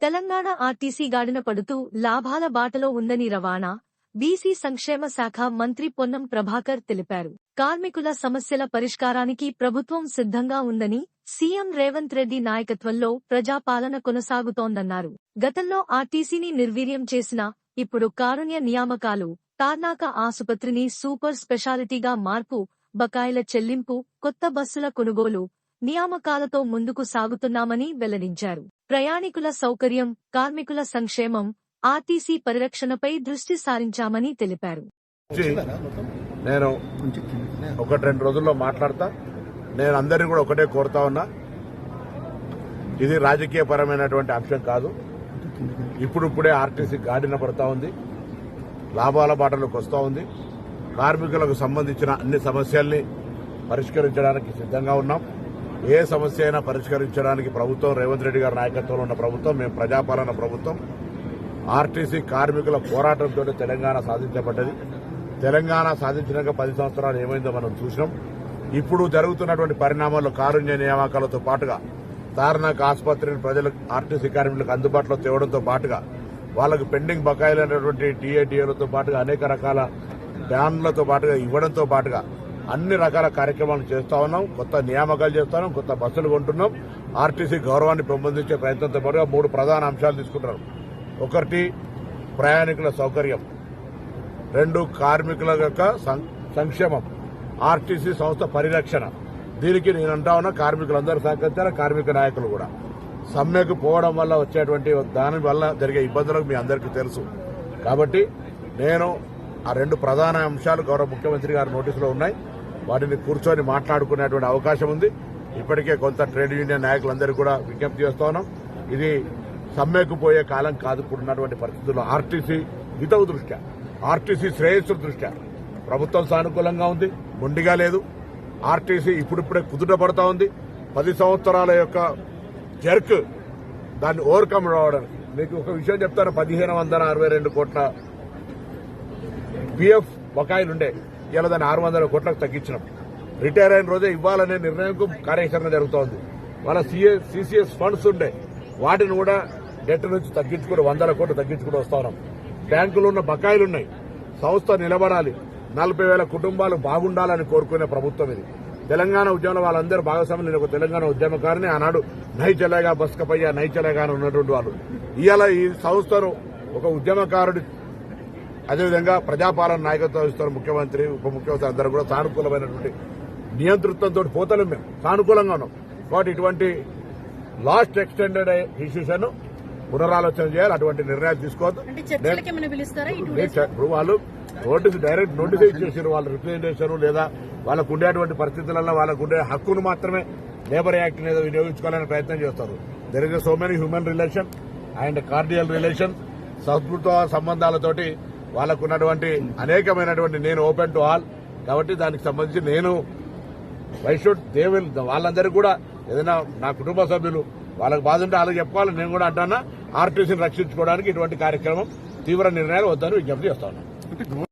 Telangana RTC గాడిన పడుతూ లాభాల బాటలో ఉందని రవాణా, బీసీ సంక్షేమ శాఖ మంత్రి పొన్నం ప్రభాకర్ తెలిపారు. కార్మికుల సమస్యల పరిష్కారానికి ప్రభుత్వం సిద్ధంగా ఉందని, సీఎం రేవంత్ రెడ్డి నాయకత్వంలో ప్రజాపాలన కొనసాగుతోందన్నారు. గతంలో ఆర్టీసీని నిర్వీర్యం చేసినా ఇప్పుడు కారుణ్య నియామకాలు, తార్నాక ఆసుపత్రిని సూపర్ స్పెషాలిటీగా మార్పు, బకాయిల చెల్లింపు, కొత్త బస్సుల కొనుగోలు, నియామకాలతో ముందుకు సాగుతున్నామని వెల్లడించారు. ప్రయాణికుల సౌకర్యం, కార్మికుల సంక్షేమం, ఆర్టీసీ పరిరక్షణపై దృష్టి సారించామని తెలిపారు. నేను 1-2 రోజుల్లో మాట్లాడతా. నేను అందరినీ కూడా ఒకటే కోరుతా ఉన్నా, ఇది రాజకీయపరమైనటువంటి అంశం కాదు. ఇప్పుడిప్పుడే ఆర్టీసీ గాడిన పడతా ఉంది, లాభాల బాటలోకి వస్తూ ఉంది. కార్మికులకు సంబంధించిన అన్ని సమస్యల్ని పరిష్కరించడానికి సిద్ధంగా ఉన్నాం. ఏ సమస్య అయినా పరిష్కరించడానికి ప్రభుత్వం, రేవంత్ రెడ్డి గారి నాయకత్వంలో ఉన్న ప్రభుత్వం, మేము ప్రజాపాలన ప్రభుత్వం. ఆర్టీసీ కార్మికుల పోరాటంతో తెలంగాణ సాధించబడ్డది. తెలంగాణ సాధించినాక 10 సంవత్సరాలు ఏమైందో మనం చూసినాం. ఇప్పుడు జరుగుతున్నటువంటి పరిణామాల్లో కారుణ్య నియామకాలతో పాటుగా తార్నాక ఆసుపత్రిని ప్రజలకు, ఆర్టీసీ కార్మికులకు అందుబాటులో తేవడంతో పాటుగా వాళ్లకు పెండింగ్ బకాయిలైనటువంటి టీఏటీఏలతో పాటుగా అనేక రకాల బ్యాన్లతో పాటుగా ఇవ్వడంతో పాటుగా అన్ని రకాల కార్యక్రమాలు చేస్తా ఉన్నాం. కొత్త నియామకాలు చేస్తున్నాం, కొత్త బస్సులు కొంటున్నాం. ఆర్టీసీ గౌరవాన్ని పెంపొందించే ప్రయత్నంతో పాటుగా 3 ప్రధాన అంశాలు తీసుకుంటున్నారు. 1 ప్రయాణికుల సౌకర్యం, 2 కార్మికుల యొక్క సంక్షేమం, ఆర్టీసీ సంస్థ పరిరక్షణ. దీనికి నేను అంటా ఉన్నా, కార్మికులందరూ సహకరించారు, కార్మిక నాయకులు కూడా. సమ్మెకు పోవడం వల్ల వచ్చేటువంటి దాని వల్ల జరిగే ఇబ్బందులకు మీ అందరికీ తెలుసు. కాబట్టి నేను ఆ 2 ప్రధాన అంశాలు గౌరవ ముఖ్యమంత్రి గారి నోటీసులో ఉన్నాయి. వాటిని కూర్చొని మాట్లాడుకునేటువంటి అవకాశం ఉంది. ఇప్పటికే కొంత ట్రేడ్ యూనియన్ నాయకులందరూ కూడా విజ్ఞప్తి చేస్తా ఉన్నాం. ఇది సమ్మెకు పోయే కాలం కాదు. ఇప్పుడున్నటువంటి పరిస్థితుల్లో ఆర్టీసీ హితవు దృష్ట్యా, ఆర్టీసీ శ్రేయస్సు దృష్ట్యా ప్రభుత్వం సానుకూలంగా ఉంది, మొండిగా లేదు. ఆర్టీసీ ఇప్పుడిప్పుడే కుదుట పడతా ఉంది. 10 సంవత్సరాల యొక్క జర్క్ దాన్ని ఓవర్కమ్ రావడానికి. మీకు ఒక విషయం చెప్తాను, 1562 కోట్ల పీఎఫ్ బకాయిలుండే, ఇలా దాన్ని 600 కోట్లకు తగ్గించినాం. రిటైర్ అయిన రోజే ఇవ్వాలనే నిర్ణయంకు కార్యాచరణ జరుగుతోంది. వాళ్ళ సీసీఎస్ ఫండ్స్ ఉండే, వాటిని కూడా డెట్ నుంచి తగ్గించుకుని 100 కోట్లు తగ్గించుకుని వస్తా ఉన్నాం. బ్యాంకులో ఉన్న బకాయిలున్నాయి. సంస్థ నిలబడాలి, 40,000 కుటుంబాలు బాగుండాలని కోరుకునే ప్రభుత్వం ఇది. తెలంగాణ ఉద్యమంలో వాళ్ళందరూ భాగస్వాములు. నేను ఒక తెలంగాణ ఉద్యమకారిని. ఆనాడు నై చలేగా బస్కపయ్య, నై చలేగా అని ఉన్నటువంటి వాళ్ళు. ఇవాళ ఈ సంస్థను ఒక ఉద్యమకారుడి, అదేవిధంగా ప్రజాపాలన నాయకత్వం వహిస్తున్న ముఖ్యమంత్రి, ఉప ముఖ్యమంత్రి అందరూ కూడా సానుకూలమైనటువంటి నియంతృత్వంతో పోతలేం. మేము సానుకూలంగా ఉన్నాం. కాబట్టి ఇటువంటి లాస్ట్ ఎక్స్టెండెడ్ ఇష్యూస్ ను పునరాలోచన చేయాలి. అటువంటి నిర్ణయాలు తీసుకోవద్దు. ఇప్పుడు వాళ్ళు డైరెక్ట్ నోటీస్ ఇచ్చేసారు. వాళ్ళ రిప్రజెంటేషన్ లేదా వాళ్ళకు ఉండేటువంటి పరిస్థితులలో వాళ్ళకు ఉండే హక్కును మాత్రమే లేబర్ యాక్ట్ మీద వినియోగించుకోవాలని ప్రయత్నం చేస్తారు. There is so many human relation and cordial relation, సంస్కృత సంబంధాలతోటి వాళ్ళకున్నటువంటి అనేకమైనటువంటి, నేను ఓపెన్ టు ఆల్. కాబట్టి దానికి సంబంధించి నేను వాళ్ళందరికీ కూడా ఏదైనా నా కుటుంబ సభ్యులు వాళ్ళకి బాధ ఉంటే వాళ్ళకి చెప్పుకోవాలి. నేను కూడా అంటున్నా, ఆర్టీసీని రక్షించుకోవడానికి ఇటువంటి కార్యక్రమం తీవ్ర నిర్ణయాలు వద్దని విజ్ఞప్తి చేస్తా ఉన్నాను.